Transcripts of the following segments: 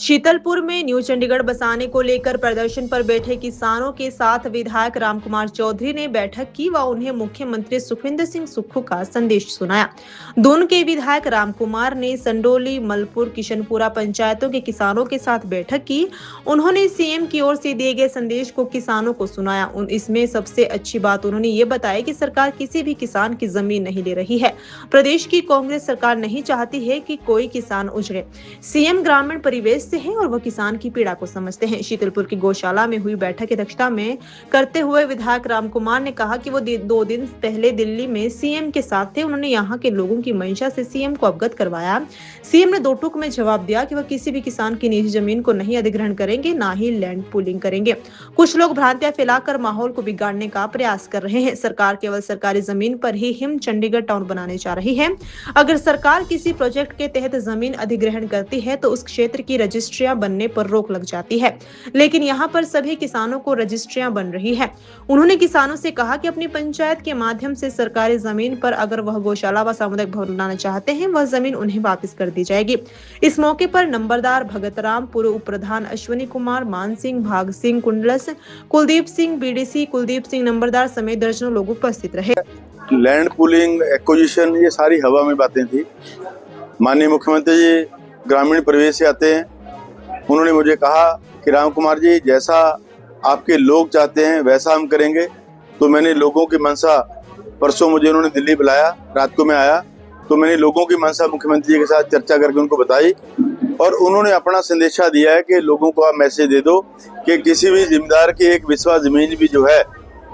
शीतलपुर में न्यू चंडीगढ़ बसाने को लेकर प्रदर्शन पर बैठे किसानों के साथ विधायक रामकुमार चौधरी ने बैठक की व उन्हें मुख्यमंत्री सुखविंदर सिंह सुक्खू का संदेश सुनाया। दून के विधायक रामकुमार ने संडोली, मलपुर, किशनपुरा पंचायतों के किसानों के साथ बैठक की। उन्होंने सीएम की ओर से दिए गए संदेश को किसानों को सुनाया। इसमें सबसे अच्छी बात उन्होंने ये बताया कि सरकार किसी भी किसान की जमीन नहीं ले रही है। प्रदेश की कांग्रेस सरकार नहीं चाहती है कि कोई किसान उजड़े। सीएम ग्रामीण परिवेश से हैं और वह किसान की पीड़ा को समझते हैं। शीतलपुर की गौशाला में हुई बैठक की अध्यक्षता में करते हुए विधायक रामकुमार ने कहा कि वो 2 दिन पहले दिल्ली में सीएम के साथ थे। उन्होंने यहाँ के लोगों की मंशा से सीएम को अवगत करवाया। सीएम ने 2 टूक में जवाब दिया कि वह किसी भी किसान की निजी जमीन को नहीं अधिग्रहण करेंगे, ना ही लैंड पूलिंग करेंगे। कुछ लोग भ्रांतियां फैलाकर माहौल को बिगाड़ने का प्रयास कर रहे हैं। सरकार केवल सरकारी जमीन पर ही हिम चंडीगढ़ टाउन बनाने जा रही है। अगर सरकार किसी प्रोजेक्ट के तहत जमीन अधिग्रहण करती है तो उस क्षेत्र की रजिस्ट्रियां बनने पर रोक लग जाती है, लेकिन यहाँ पर सभी किसानों को रजिस्ट्रियां बन रही है। उन्होंने किसानों से कहा कि अपनी पंचायत के माध्यम से सरकारी जमीन पर अगर वह गौशाला व सामुदायिक भवन बनाना चाहते हैं, वह जमीन उन्हें वापस कर दी जाएगी। इस मौके पर नंबरदार भगतराम, पूर्व उप प्रधान अश्विनी कुमार, मान सिंह, भाग सिंह, कुंडलस, कुलदीप सिंह, बीडीसी कुलदीप सिंह नंबरदार समेत दर्जनों लोग उपस्थित रहे। लैंड पूलिंग, एक्विजिशन, ये सारी हवा में बातें थी। माननीय मुख्यमंत्री जी ग्रामीण परिवेश से आते हैं। उन्होंने मुझे कहा कि रामकुमार जी, जैसा आपके लोग चाहते हैं वैसा हम करेंगे। तो मैंने लोगों की मंशा, परसों मुझे उन्होंने दिल्ली बुलाया, रात को मैं आया तो मैंने लोगों की मंशा मुख्यमंत्री जी के साथ चर्चा करके उनको बताई और उन्होंने अपना संदेशा दिया है कि लोगों को आप मैसेज दे दो कि किसी भी जिम्मेदार की एक विश्वास जमीन भी जो है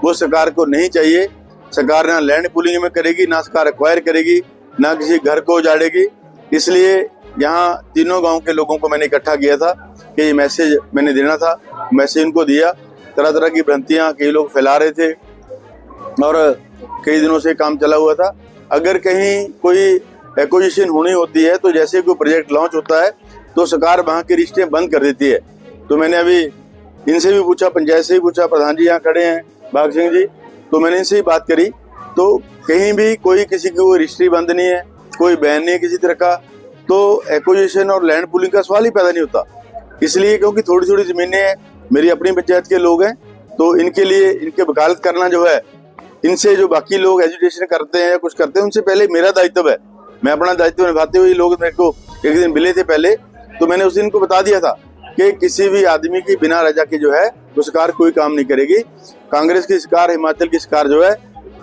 वो सरकार को नहीं चाहिए। सरकार ना लैंड पूलिंग में करेगी, ना सरकार एक्वायर करेगी, ना किसी घर को उजाड़ेगी। इसलिए यहाँ तीनों गांव के लोगों को मैंने इकट्ठा किया था कि ये मैसेज मैंने देना था। मैसेज उनको दिया। तरह तरह की भ्रांतियाँ कई लोग फैला रहे थे और कई दिनों से काम चला हुआ था। अगर कहीं कोई एक्विजिशन होनी होती है तो जैसे कोई प्रोजेक्ट लॉन्च होता है तो सरकार वहाँ की रजिस्ट्रियाँ बंद कर देती है। तो मैंने अभी इनसे भी पूछा, पंचायत से भी पूछा, प्रधान जी यहाँ खड़े हैं भाग सिंह जी, तो मैंने इनसे ही बात करी तो कहीं भी कोई किसी की कोई रजिस्ट्री बंद नहीं है, कोई बैन नहीं है किसी तरह का। तो एक्विजिशन और लैंड पूलिंग का सवाल ही पैदा नहीं होता। इसलिए क्योंकि थोड़ी थोड़ी जमीनें हैं, मेरी अपनी पंचायत के लोग हैं, तो इनके लिए इनके वकालत करना जो है, इनसे जो बाकी लोग एजुटेशन करते हैं या कुछ करते हैं उनसे पहले मेरा दायित्व है। मैं अपना दायित्व निभाते हुए लोग मेरे को एक दिन मिले थे पहले, तो मैंने उस दिन को बता दिया था कि किसी भी आदमी की बिना रजा के जो है वो सरकार कोई काम नहीं करेगी। कांग्रेस की सरकार, हिमाचल की सरकार जो है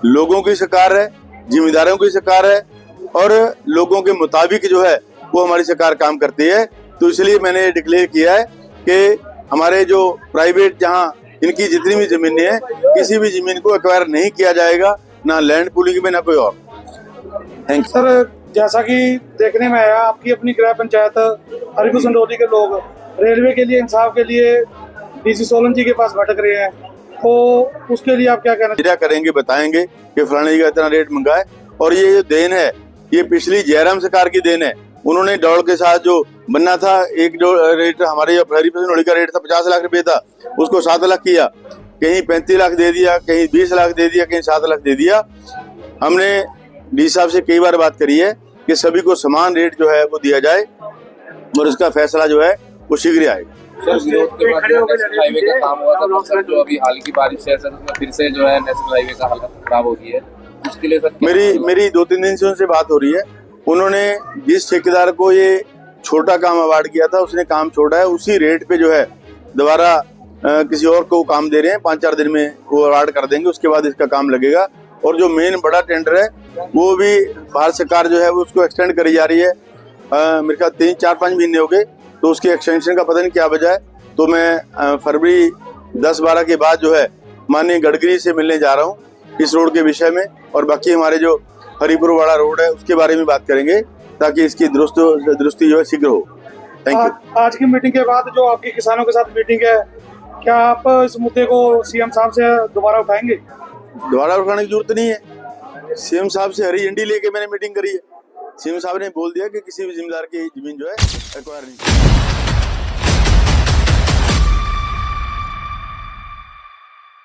लोगों की सरकार है, जिम्मेदारों की सरकार है और लोगों के मुताबिक जो है वो हमारी सरकार काम करती है। तो इसलिए मैंने डिक्लेयर किया है कि हमारे जो प्राइवेट जहां इनकी जितनी भी जमीनें हैं, किसी भी जमीन को एक्वायर नहीं किया जाएगा, ना लैंड पूलिंग में ना कोई और। Thank you sir. जैसा कि देखने में आया, आपकी अपनी गृह पंचायत हरिपुर संडोली के लोग रेलवे के लिए, इंसाफ के लिए डीसी सोलन जी के पास भटक रहे हैं, तो उसके लिए आप क्या कहना करेंगे? बताएंगे कि फलाने जी का इतना रेट मंगा है और ये जो देन है ये पिछली जयराम सरकार की देन है। उन्होंने दौड़ के साथ जो बनना था, एक जो रेट हमारे हरिपुर संडोली का रेट था 50 लाख रुपए था, उसको 7 लाख किया, कहीं 35 लाख दे दिया, कहीं 20 लाख दे दिया, कहीं 7 लाख दे दिया। हमने डी साहब से कई बार बात करी है कि सभी को समान रेट जो है वो दिया जाए और इसका फैसला जो है वो शीघ्र आएगा। सर, विरोध के बाद नेशनल हाईवे का काम हुआ था, सर जो अभी हाल की बारिश है सर, उसमें फिर से जो है नेशनल हाईवे का हालत खराब हो गई है, उसके लिए सर मेरी 2-3 दिन से उनसे बात हो रही है। उन्होंने जिस ठेकेदार को ये छोटा काम अवार्ड किया था उसने काम छोड़ा है, उसी रेट पे जो है दोबारा किसी और को काम दे रहे हैं। 5-4 दिन में वो अवार्ड कर देंगे, उसके बाद इसका काम लगेगा। और जो मेन बड़ा टेंडर है वो भी भारत सरकार जो है वो उसको एक्सटेंड करी जा रही है। मेरे ख्याल 3-4-5 महीने हो गए, तो उसकी एक्सटेंशन का पता नहीं क्या वजह है। तो मैं फरवरी 10-12 के बाद जो है माननीय गडकरी से मिलने जा रहा हूँ इस रोड के विषय में, और बाकी हमारे जो हरिपुर वाला रोड है उसके बारे में बात करेंगे ताकि इसकी दुरुस्ती जो है शीघ्र हो। Thank you. आज की मीटिंग के बाद जो आपकी किसानों के साथ मीटिंग है, क्या आप इस मुद्दे को सीएम साहब से दोबारा उठाएंगे? दोबारा उठाने की जरूरत नहीं है। सीएम साहब से हरी झंडी लेके मैंने मीटिंग करी है। सीएम साहब ने बोल दिया कि किसी भी जिम्मेदार की जमीन जो है एक्वायर नहीं।